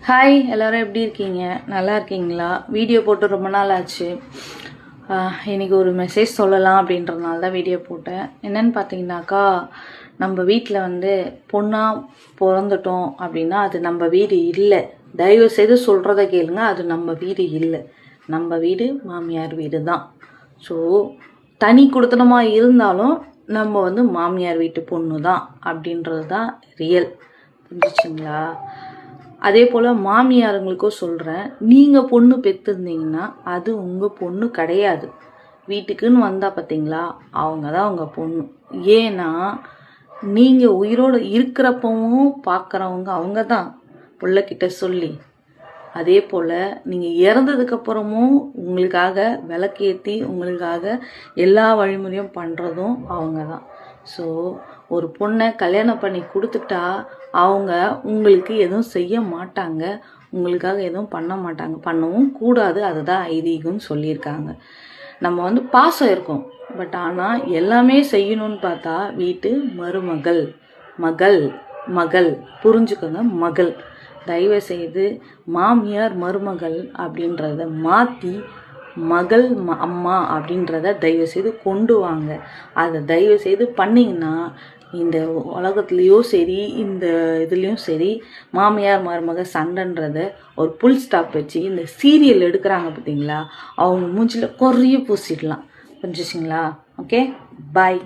Hi எல்லோரும் எப்படி இருக்கீங்க? நல்லா இருக்கீங்களா? வீடியோ போட்டு ரொம்ப நாள் ஆச்சு. இன்றைக்கி ஒரு மெசேஜ் சொல்லலாம் அப்படின்றதுனால தான் வீடியோ போட்டேன். என்னென்னு பார்த்தீங்கன்னாக்கா, நம்ம வீட்டில் பொண்ணாக பிறந்துட்டோம் அப்படின்னா அது நம்ம வீடு இல்லை. தயவு செய்து சொல்கிறத கேளுங்க, அது நம்ம வீடு இல்லை. நம்ம வீடு மாமியார் வீடு தான். ஸோ தனி குடித்தனமாக இருந்தாலும் நம்ம மாமியார் வீட்டு பொண்ணு தான் அப்படின்றது தான் ரியல். புரிஞ்சிச்சுங்களா? அதே போல் மாமியாருங்களுக்கும் சொல்கிறேன், நீங்கள் பொண்ணு பெற்றிருந்தீங்கன்னா அது உங்கள் பொண்ணு கிடையாது. வீட்டுக்குன்னு வந்தால் பார்த்தீங்களா, அவங்க தான் உங்கள் பொண்ணு. ஏன்னா நீங்கள் உயிரோடு இருக்கிறப்பவும் பார்க்குறவங்க அவங்க தான் பிள்ளைக்கிட்ட சொல்லி. அதே போல் நீங்கள் இறந்ததுக்கப்புறமும் உங்களுக்காக விளக்கேற்றி உங்களுக்காக எல்லா வழிமுறையும் பண்ணுறதும் அவங்க தான். ஸோ ஒரு பொண்ணை கல்யாணம் பண்ணி கொடுத்துட்டா அவங்க உங்களுக்கு எதுவும் செய்ய மாட்டாங்க, உங்களுக்காக எதுவும் பண்ண மாட்டாங்க, பண்ணவும் கூடாது. அதுதான் ஐதீகம்னு சொல்லியிருக்காங்க. நம்ம பாசம் இருக்கும், பட் ஆனால் எல்லாமே செய்யணும்னு பார்த்தா வீட்டு மருமகள், மகள், மகள் புரிஞ்சுக்கோங்க, மகள். தயவு செய்து மாமியார் மருமகள் அப்படின்றத மாற்றி மகள் அம்மா அப்படின்றத தயவு செய்து கொண்டு வாங்க. அதை தயவு செய்து பண்ணிங்கன்னா இந்த உலகத்துலேயும் சரி இந்த இதுலேயும் சரி மாமியார் மருமக சண்டைன்றத ஒரு புல் ஸ்டாப் வச்சு இந்த சீரியல் எடுக்கிறாங்க பார்த்தீங்களா, அவங்க மூஞ்சில் கொறைய பூசிடலாம். புரிஞ்சுச்சிங்களா? ஓகே, பாய்.